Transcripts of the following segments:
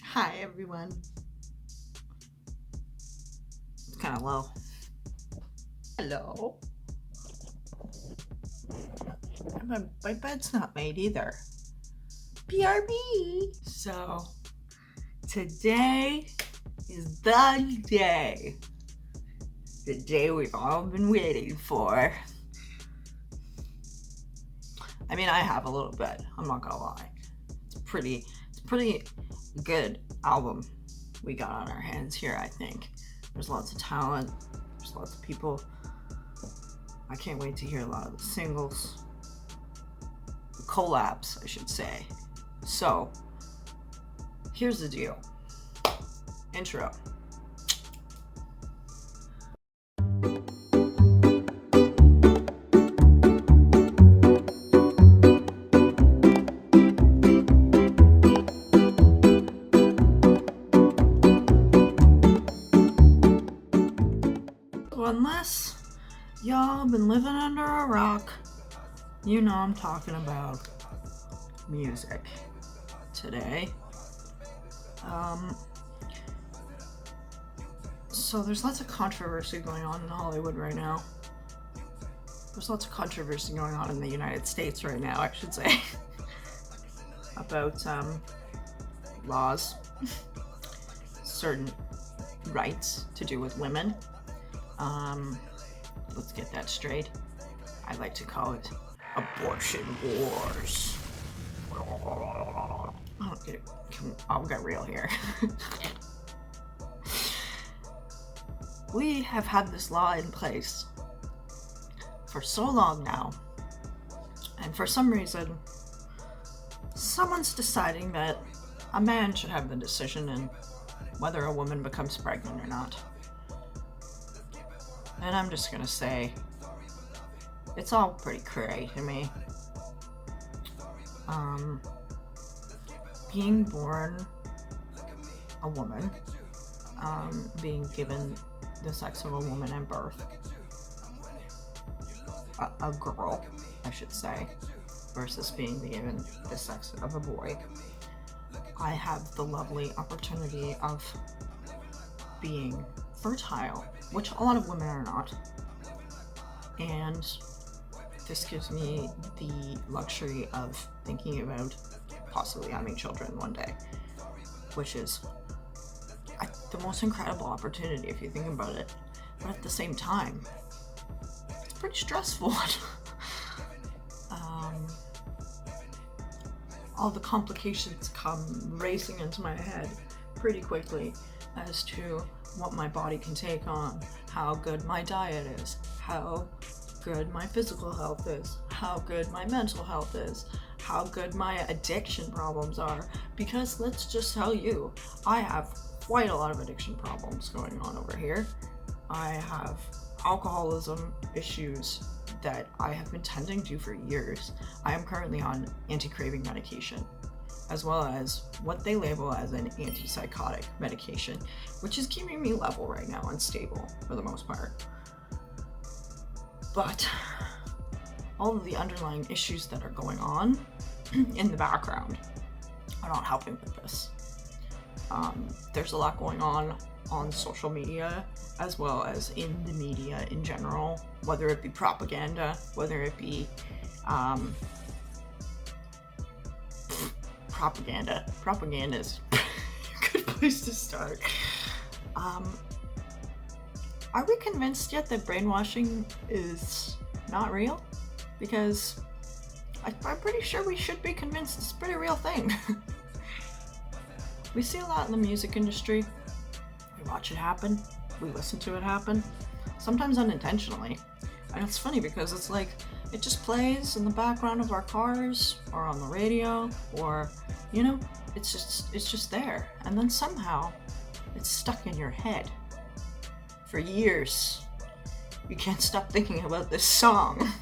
Hi everyone. It's kind of low. Hello. My bed's not made either. BRB. So today is the day. The day we've all been waiting for. I mean, I have a little bit. I'm not gonna lie. It's pretty good album we got on our hands here, I think. There's lots of talent. There's lots of people. I can't wait to hear a lot of the singles. Collabs, I should say. So, here's the deal. Intro. So unless y'all been living under a rock, you know I'm talking about music today. So there's lots of controversy going on in Hollywood right now. There's lots of controversy going on in the United States right now, I should say, about laws, certain rights to do with women. Let's get that straight. I like to call it abortion wars. I'll get real here. We have had this law in place for so long now, and for some reason, someone's deciding that a man should have the decision in whether a woman becomes pregnant or not. And I'm just gonna say, it's all pretty cray to me. Being born a woman, being given the sex of a woman at birth, a girl, I should say, versus being given the sex of a boy. I have the lovely opportunity of being fertile, which a lot of women are not. And this gives me the luxury of thinking about possibly having children one day, which is the most incredible opportunity if you think about it. But at the same time, it's pretty stressful. All the complications come racing into my head pretty quickly as to what my body can take on, how good my diet is, how good my physical health is, how good my mental health is, how good my addiction problems are. Because let's just tell you, I have quite a lot of addiction problems going on over here. I have alcoholism issues that I have been tending to for years. I am currently on anti-craving medication, as well as what they label as an antipsychotic medication, which is keeping me level right now and stable for the most part. But all of the underlying issues that are going on in the background are not helping with this. There's a lot going on social media, as well as in the media in general, whether it be propaganda, whether it be propaganda. Propaganda is a good place to start. Are we convinced yet that brainwashing is not real? Because I'm pretty sure we should be convinced it's a pretty real thing. We see a lot in the music industry. We watch it happen. We listen to it happen. Sometimes unintentionally. And it's funny because it's like, it just plays in the background of our cars or on the radio, or, you know, it's just there. And then somehow it's stuck in your head for years. You can't stop thinking about this song.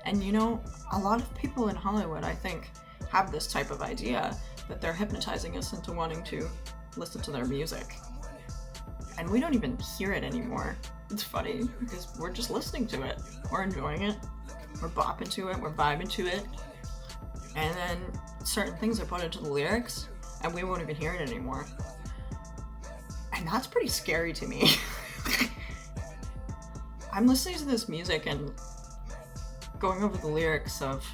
And you know, a lot of people in Hollywood, I think, have this type of idea that they're hypnotizing us into wanting to listen to their music. And we don't even hear it anymore. It's funny because we're just listening to it. We're enjoying it. We're bopping to it. We're vibing to it. And then certain things are put into the lyrics, and we won't even hear it anymore. And that's pretty scary to me. I'm listening to this music and going over the lyrics of,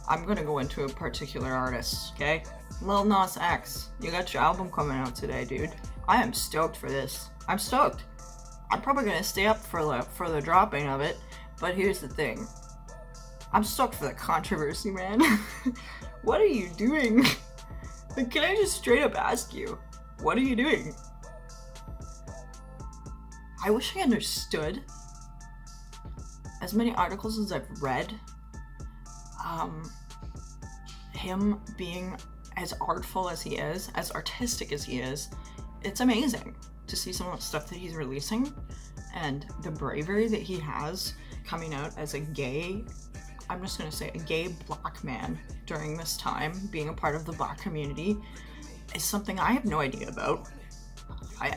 I'm gonna go into a particular artist, okay? Lil Nas X, you got your album coming out today, dude. I am stoked for this. I'm stoked. I'm probably gonna stay up for the dropping of it, but here's the thing. I'm stoked for the controversy, man. What are you doing? Like, can I just straight up ask you, what are you doing? I wish I understood. As many articles as I've read, him being as artful as he is, as artistic as he is, it's amazing to see some of the stuff that he's releasing and the bravery that he has coming out as a gay, I'm just gonna say a gay black man during this time, being a part of the black community, is something I have no idea about.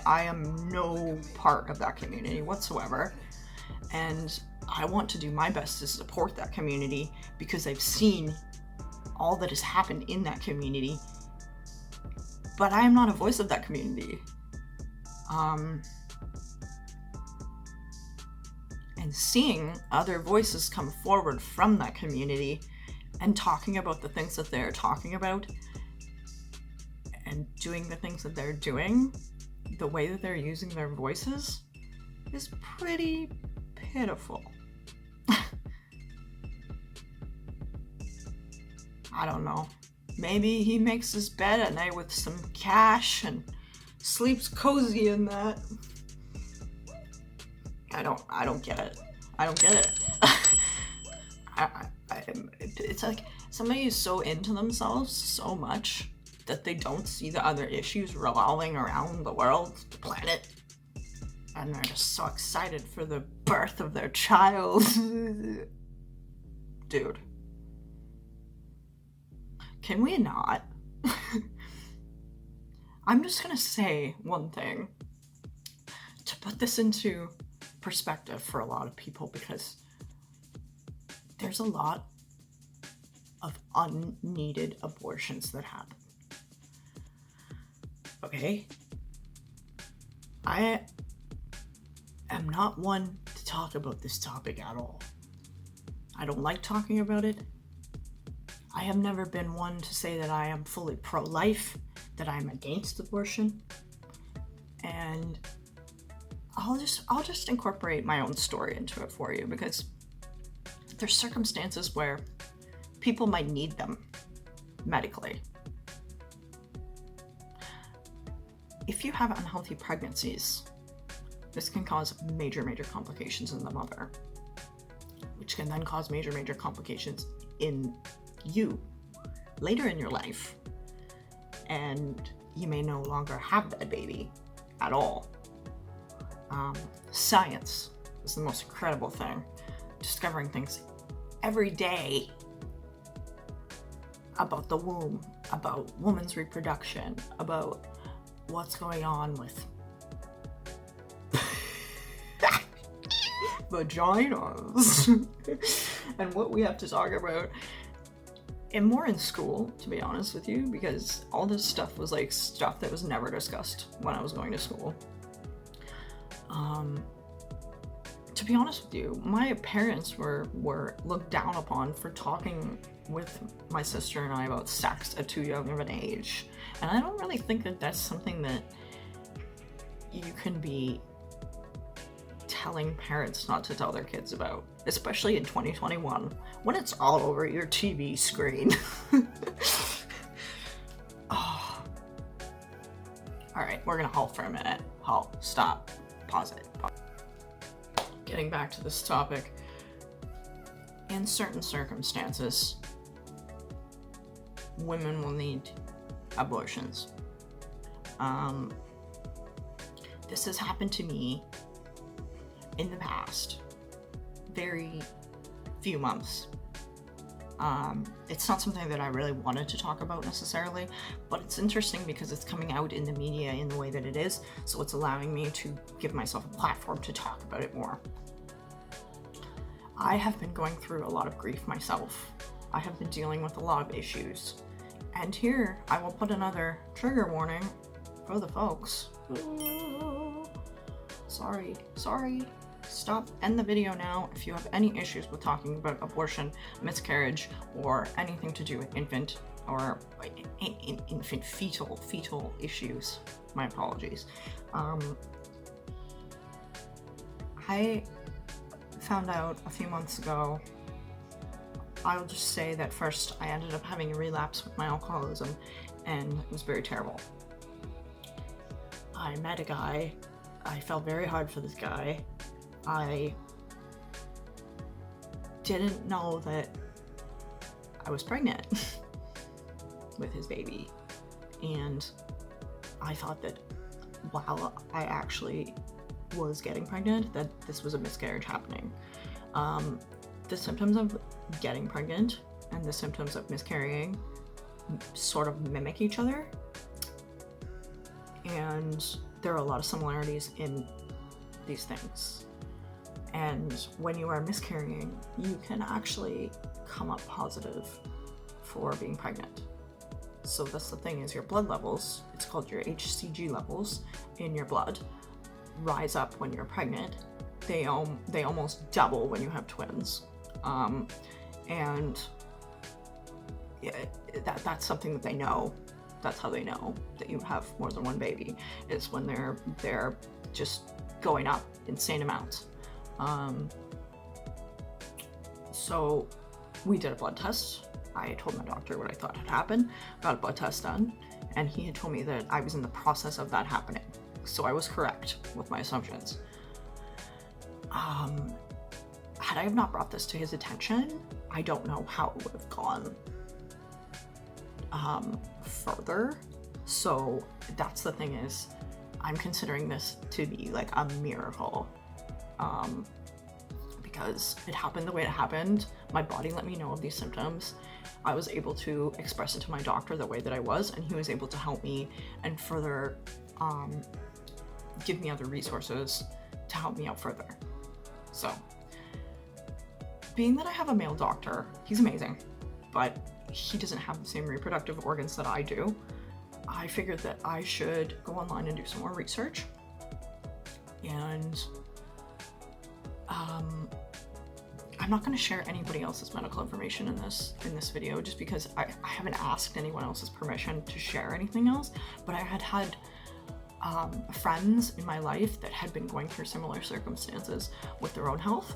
I am no part of that community whatsoever, and I want to do my best to support that community because I've seen all that has happened in that community, but I am not a voice of that community. And seeing other voices come forward from that community and talking about the things that they're talking about and doing the things that they're doing, the way that they're using their voices, is pretty pitiful. I don't know. Maybe he makes his bed at night with some cash and sleeps cozy in that. I don't get it. I don't get it. It's like somebody is so into themselves so much that they don't see the other issues revolving around the world, the planet, and they're just so excited for the birth of their child. Dude. Can we not? I'm just gonna say one thing to put this into perspective for a lot of people, because there's a lot of unneeded abortions that happen. Okay? I am not one to talk about this topic at all. I don't like talking about it. I have never been one to say that I am fully pro-life, that I'm against abortion, and I'll just incorporate my own story into it for you, because there's circumstances where people might need them medically. If you have unhealthy pregnancies, this can cause major complications in the mother, which can then cause major complications in you later in your life, and you may no longer have that baby at all. Science is the most incredible thing, discovering things every day about the womb, about woman's reproduction, about what's going on with vaginas and what we have to talk about. And more in school, to be honest with you, because all this stuff was like stuff that was never discussed when I was going to school. To be honest with you, my parents were looked down upon for talking with my sister and I about sex at too young of an age. And I don't really think that that's something that you can be telling parents not to tell their kids about, especially in 2021 when it's all over your TV screen. Oh. All right, we're gonna halt for a minute. Halt, stop, pause it. Getting back to this topic, in certain circumstances, women will need abortions. This has happened to me in the past very few months. It's not something that I really wanted to talk about necessarily, but it's interesting because it's coming out in the media in the way that it is, so it's allowing me to give myself a platform to talk about it more. I have been going through a lot of grief myself. I have been dealing with a lot of issues, And here, I will put another trigger warning for the folks. Sorry. Stop, end the video now if you have any issues with talking about abortion, miscarriage, or anything to do with infant or infant fetal issues. My apologies. I found out a few months ago. I'll just say that first I ended up having a relapse with my alcoholism, and it was very terrible. I met a guy. I fell very hard for this guy. I didn't know that I was pregnant with his baby, and I thought that while I actually was getting pregnant, that this was a miscarriage happening. The symptoms of getting pregnant and the symptoms of miscarrying sort of mimic each other, and there are a lot of similarities in these things. And when you are miscarrying, you can actually come up positive for being pregnant. So that's the thing, is your blood levels, it's called your HCG levels in your blood, rise up when you're pregnant. They almost double when you have twins. And that's something that they know. That's how they know that you have more than one baby, is when they're just going up insane amounts. So we did a blood test. I told my doctor what I thought had happened, got a blood test done, and he had told me that I was in the process of that happening. So I was correct with my assumptions. Had I have not brought this to his attention, I don't know how it would have gone further. So that's the thing, is I'm considering this to be like a miracle, because it happened the way it happened. My body let me know of these symptoms. I was able to express it to my doctor the way that I was, and he was able to help me and further give me other resources to help me out further. So, being that I have a male doctor, he's amazing, but he doesn't have the same reproductive organs that I do. I figured that I should go online and do some more research. And I'm not going to share anybody else's medical information in this video, just because I haven't asked anyone else's permission to share anything else. But I had friends in my life that had been going through similar circumstances with their own health,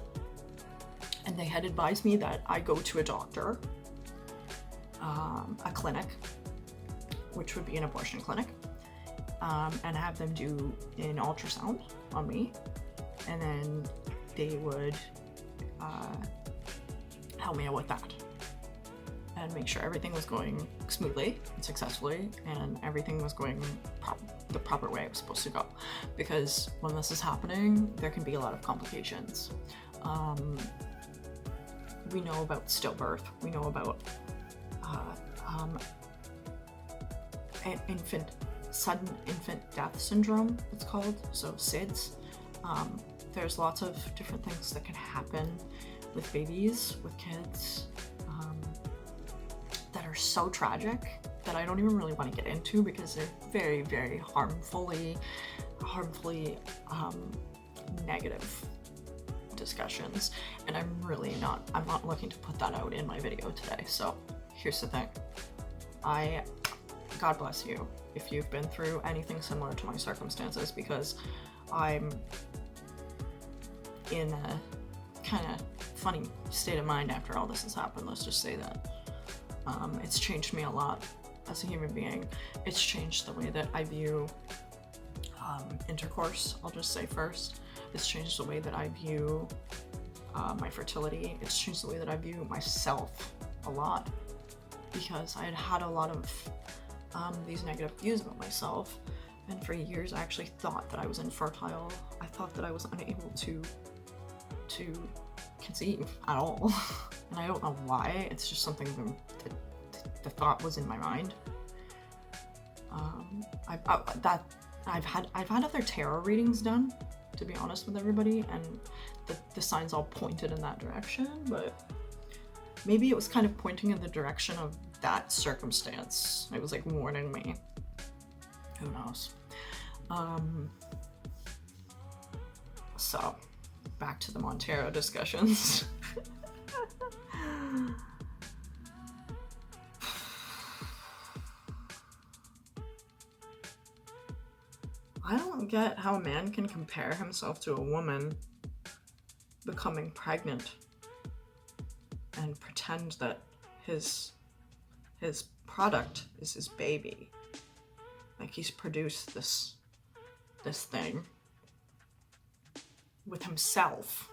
and they had advised me that I go to a doctor, a clinic, which would be an abortion clinic, and have them do an ultrasound on me, and then they would help me out with that and make sure everything was going smoothly and successfully, and everything was going the proper way it was supposed to go. Because when this is happening, there can be a lot of complications. We know about stillbirth. We know about sudden infant death syndrome, it's called, so SIDS. There's lots of different things that can happen with babies, with kids, that are so tragic that I don't even really want to get into, because they're very, very harmfully negative discussions, and I'm not looking to put that out in my video today. So here's the thing, God bless you if you've been through anything similar to my circumstances, because I'm in a kind of funny state of mind after all this has happened. Let's just say that. It's changed me a lot as a human being. It's changed the way that I view intercourse, I'll just say first. It's changed the way that I view my fertility. It's changed the way that I view myself a lot, because I had a lot of these negative views about myself, and for years I actually thought that I was infertile. I thought that I was unable to conceive at all. And I don't know why. It's just something that the thought was in my mind. I've had other tarot readings done, to be honest with everybody, and the signs all pointed in that direction, but maybe it was kind of pointing in the direction of that circumstance. It was like warning me. Who knows? So, back to the Montero discussions. I don't get how a man can compare himself to a woman becoming pregnant and pretend that his product is his baby. Like he's produced this thing with himself.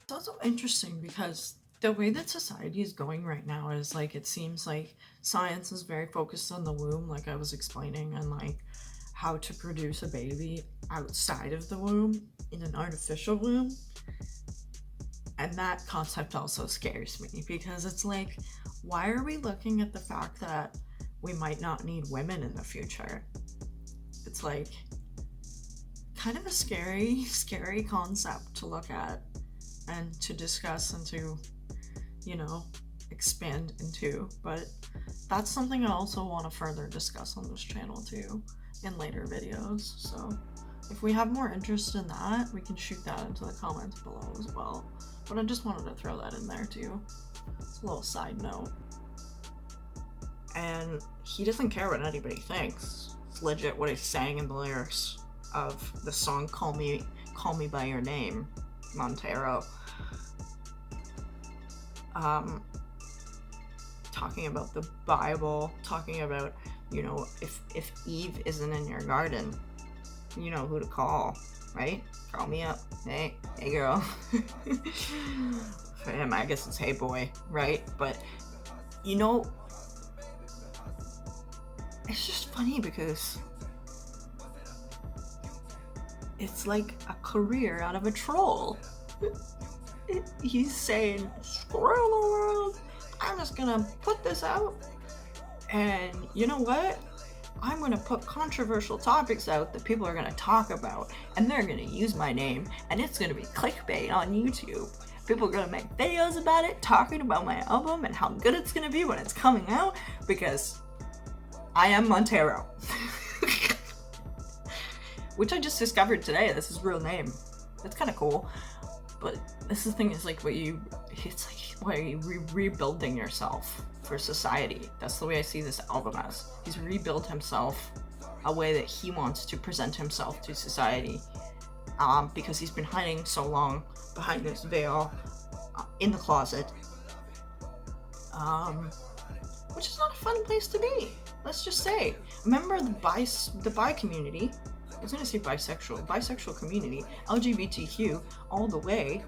It's also interesting because the way that society is going right now is like, it seems like science is very focused on the womb, like I was explaining, and like how to produce a baby outside of the womb in an artificial womb. And that concept also scares me because it's like, why are we looking at the fact that we might not need women in the future? It's like kind of a scary concept to look at and to discuss and to, you know, expand into. But that's something I also want to further discuss on this channel too in later videos. So if we have more interest in that, we can shoot that into the comments below as well. But I just wanted to throw that in there too. It's a little side note. And he doesn't care what anybody thinks. It's legit what he's saying in the lyrics of the song Call Me By Your Name, Montero. Talking about the Bible, talking about, you know, if Eve isn't in your garden, you know who to call, right? Call me up. Hey girl. For him, I guess it's hey boy, right? But, you know, it's just funny because it's like a career out of a troll. He's saying, screw the world, I'm just gonna put this out, and you know what? I'm gonna put controversial topics out that people are gonna talk about, and they're gonna use my name, and it's gonna be clickbait on YouTube. People are gonna make videos about it, talking about my album and how good it's gonna be when it's coming out, because I am Montero. Which I just discovered today, this is his real name. That's kind of cool. But this is the thing, is like it's like why you rebuilding yourself for society. That's the way I see this album as. He's rebuilt himself a way that he wants to present himself to society, because he's been hiding so long behind this veil in the closet, which is not a fun place to be. Let's just say, remember the bi community. I was gonna say bisexual community, LGBTQ all the way.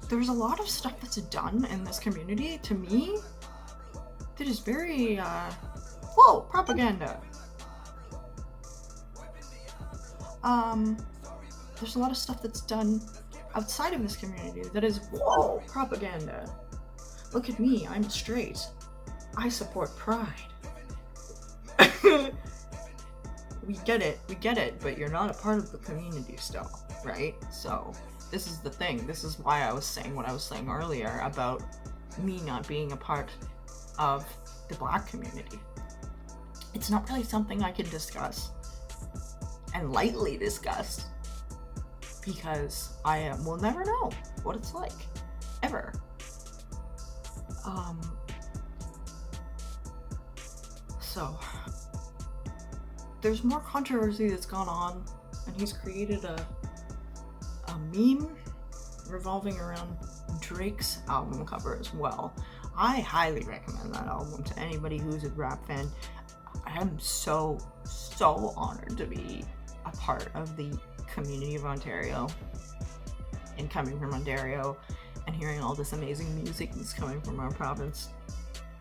There's a lot of stuff that's done in this community, to me, that is very, whoa, propaganda. There's a lot of stuff that's done outside of this community that is, whoa, propaganda. Look at me, I'm straight. I support pride. We get it, but you're not a part of the community still, right? So this is the thing. This is why I was saying what I was saying earlier about me not being a part of the Black community. It's not really something I can discuss and lightly discuss, because I will never know what it's like, ever. So there's more controversy that's gone on, and he's created a meme revolving around Drake's album cover as well. I highly recommend that album to anybody who's a rap fan. I am so honored to be a part of the community of Ontario, and coming from Ontario and hearing all this amazing music that's coming from our province.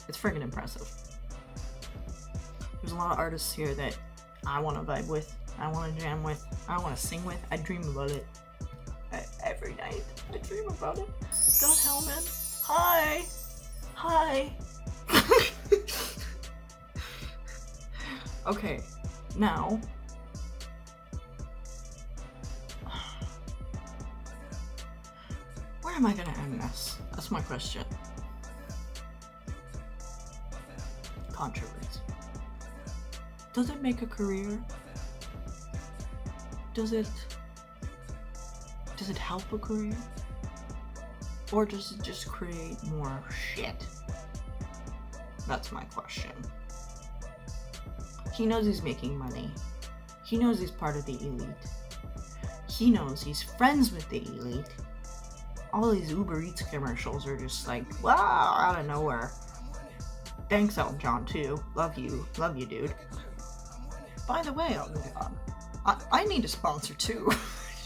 It's friggin' impressive. There's a lot of artists here that I want to vibe with, I want to jam with, I want to sing with. I dream about it every night. I dream about it. Scott Hellman, hi. Okay, now am I gonna end this? That's my question. Controversy. Does it make a career? Does it help a career? Or does it just create more shit? That's my question. He knows he's making money. He knows he's part of the elite. He knows he's friends with the elite. All these Uber Eats commercials are just like, wow, out of nowhere. Thanks, Elton John, too. Love you, dude. By the way, Elton John, I need a sponsor too,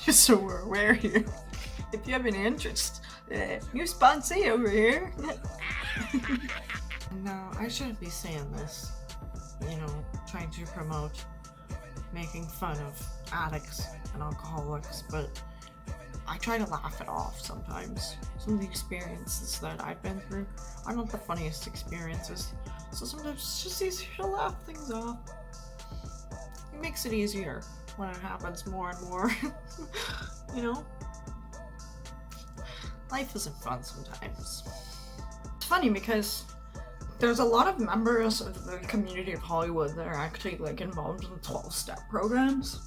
just so we're aware here. If you have any interest, new sponsee over here. No, I shouldn't be saying this. You know, trying to promote making fun of addicts and alcoholics, but I try to laugh it off sometimes. Some of the experiences that I've been through are not the funniest experiences, so sometimes it's just easier to laugh things off. It makes it easier when it happens more and more. You know? Life isn't fun sometimes. It's funny because there's a lot of members of the community of Hollywood that are actually like involved in 12-step programs,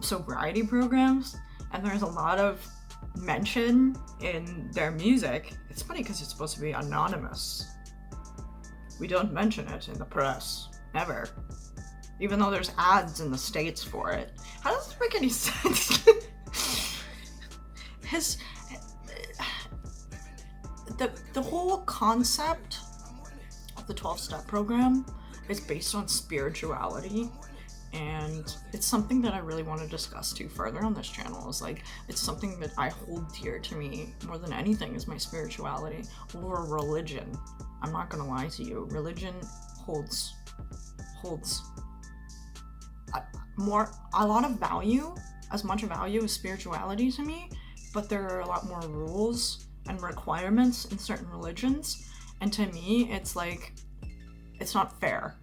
sobriety programs, and there's a lot of mention in their music. It's funny because it's supposed to be anonymous. We don't mention it in the press, ever. Even though there's ads in the States for it. How does this make any sense? The whole concept of the 12-step program is based on spirituality, and it's something that I really want to discuss too further on this channel. Is like, it's something that I hold dear to me more than anything, is my spirituality over religion. I'm not gonna lie to you, religion holds a lot of value, as much value as spirituality to me, but there are a lot more rules and requirements in certain religions, and to me it's like, it's not fair.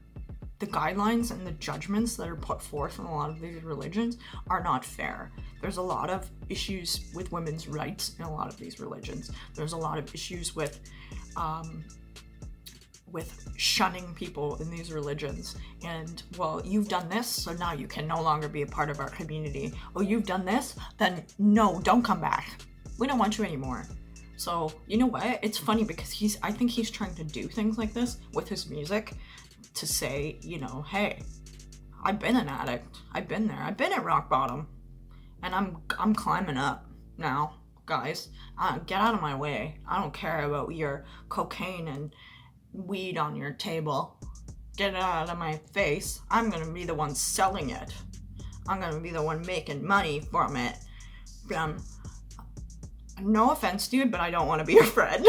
The guidelines and the judgments that are put forth in a lot of these religions are not fair. There's a lot of issues with women's rights in a lot of these religions. There's a lot of issues with shunning people in these religions, and, well, you've done this, so now you can no longer be a part of our community. Oh, you've done this? Then no, don't come back. We don't want you anymore. So, you know what? It's funny because I think he's trying to do things like this with his music to say, you know, hey, I've been an addict. I've been there. I've been at rock bottom, and I'm climbing up now, guys. Get out of my way. I don't care about your cocaine and weed on your table. Get it out of my face. I'm gonna be the one selling it. I'm gonna be the one making money from it. No offense, dude, but I don't want to be your friend.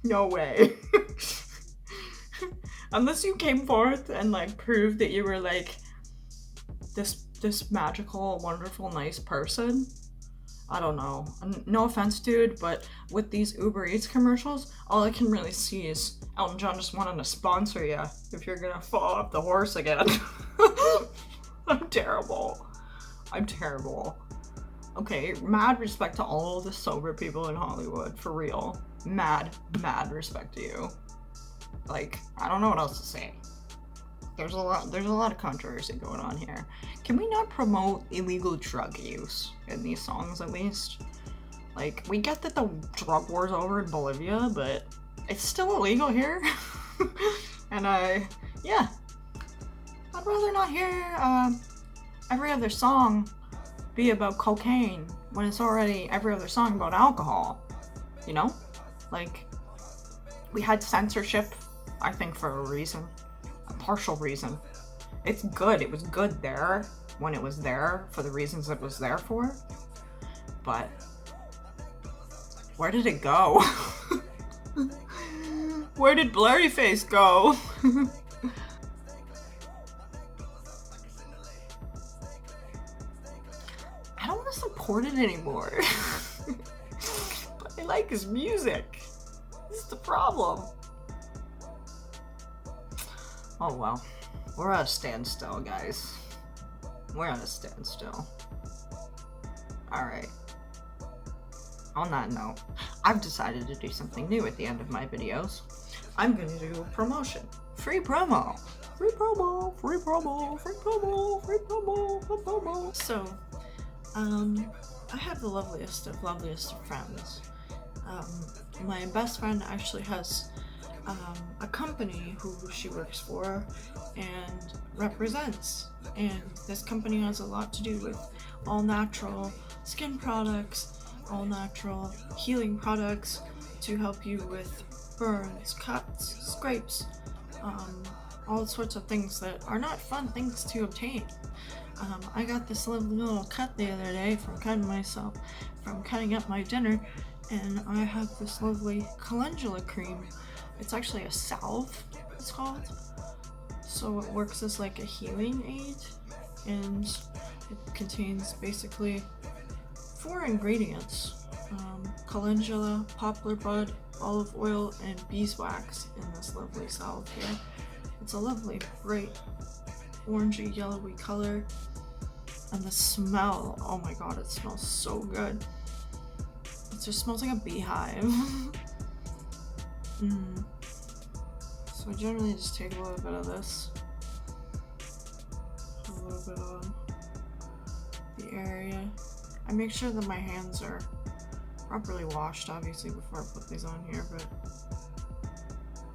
No way. Unless you came forth and like proved that you were like this magical, wonderful, nice person. I don't know. No offense, dude, but with these Uber Eats commercials, all I can really see is Elton John just wanting to sponsor you if you're gonna fall off the horse again. I'm terrible. Okay, mad respect to all the sober people in Hollywood, for real. Mad respect to you. Like, I don't know what else to say. There's a lot of controversy going on here. Can we not promote illegal drug use in these songs, at least? Like, we get that the drug war's over in Bolivia, but it's still illegal here. And yeah. I'd rather not hear every other song be about cocaine when it's already every other song about alcohol. You know? Like, we had censorship, I think, for a reason. A partial reason. It's good. It was good there when it was there for the reasons it was there for. But where did it go? Where did Blurryface go? I don't want to support it anymore. But I like his music. This is the problem. Oh well. We're at a standstill, guys. We're at a standstill. Alright. on that note, I've decided to do something new at the end of my videos. I'm going to do a promotion. Free promo. Free promo, free promo, free promo, free promo, free promo. So, I have the loveliest of friends. My best friend actually has a company who she works for and represents, and this company has a lot to do with all natural skin products, all natural healing products to help you with burns, cuts, scrapes, all sorts of things that are not fun things to obtain. I got this lovely little cut the other day from cutting up my dinner, and I have this lovely calendula cream. It's actually a salve, it's called. So it works as like a healing aid, and it contains basically 4 ingredients: calendula, poplar bud, olive oil, and beeswax in this lovely salve here. It's a lovely, bright, orangey, yellowy color, and the smell, oh my god, it smells so good. It just smells like a beehive. So I generally just take a little bit of this, a little bit on the area. I make sure that my hands are properly washed, obviously, before I put these on here, but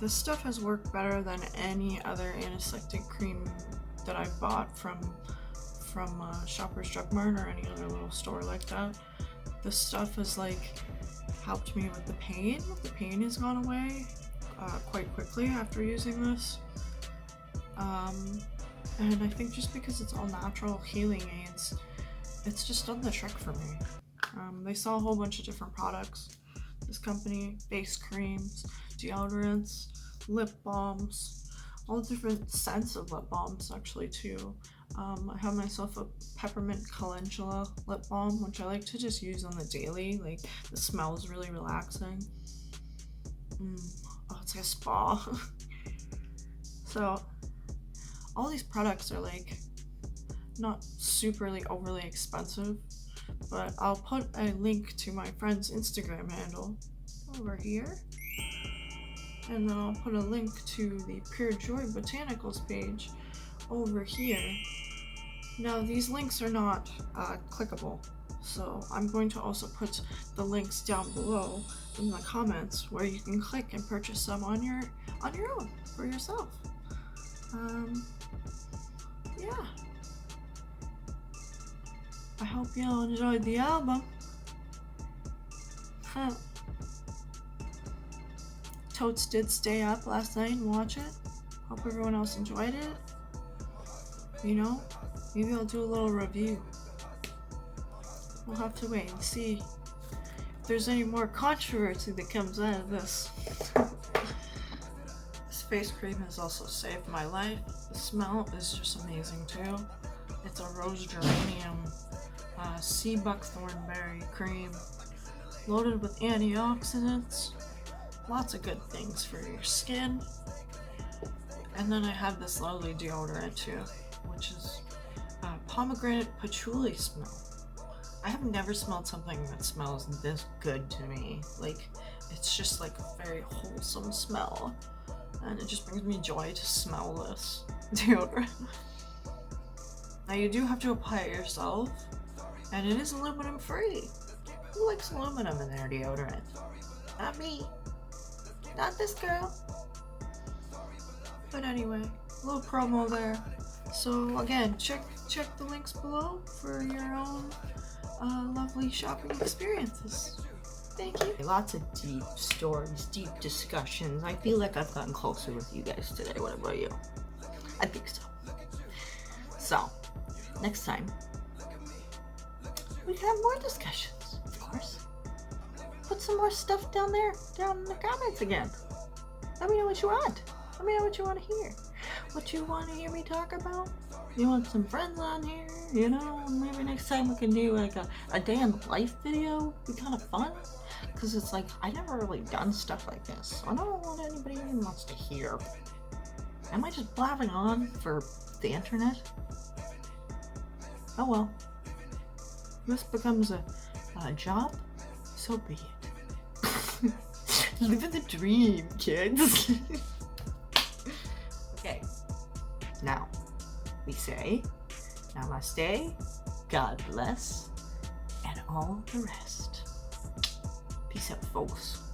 this stuff has worked better than any other antiseptic cream that I've bought from Shoppers Drug Mart or any other little store like that. This stuff has like helped me with the pain. The pain has gone away quite quickly after using this. And I think just because it's all natural healing aids, it's just done the trick for me. They sell a whole bunch of different products. This company, face creams, deodorants, lip balms, all different scents of lip balms actually too. I have myself a peppermint calendula lip balm, which I like to just use on the daily. Like, the smell is really relaxing. Oh, it's like a spa. So all these products are like not superly overly expensive, but I'll put a link to my friend's Instagram handle over here, and then I'll put a link to the Pure Joy Botanicals page over here. Now these links are not clickable, so I'm going to also put the links down below in the comments where you can click and purchase some on your own for yourself. Yeah. I hope y'all enjoyed the album. Totes did stay up last night and watch it. Hope everyone else enjoyed it. You know, maybe I'll do a little review. We'll have to wait and see if there's any more controversy that comes out of this. This face cream has also saved my life. The smell is just amazing too. It's a rose geranium sea buckthorn berry cream, loaded with antioxidants, lots of good things for your skin. And then I have this lovely deodorant too, which is pomegranate patchouli smell. I have never smelled something that smells this good to me. Like, it's just like a very wholesome smell, and it just brings me joy to smell this deodorant. Now you do have to apply it yourself, and it is aluminum free. Who likes aluminum in their deodorant? Not me. Not this girl. But anyway, a little promo there. So again, check the links below for your own lovely shopping experiences. Thank you. Lots of deep stories, deep discussions. I feel like I've gotten closer with you guys today. What about you? I think so. So, next time, we can have more discussions, of course. Put some more stuff down in the comments again. Let me know what you want. Let me know what you want to hear. What you want to hear me talk about? You want some friends on here? You know, maybe next time we can do like a day in the life video. Be kind of fun. Because it's like, I never really done stuff like this. So I don't know what anybody even wants to hear. Am I just blabbing on for the internet? Oh well. This becomes a job. so be it. Living the dream, kids. Okay, now we say namaste, God bless, and all the rest. Peace out, folks.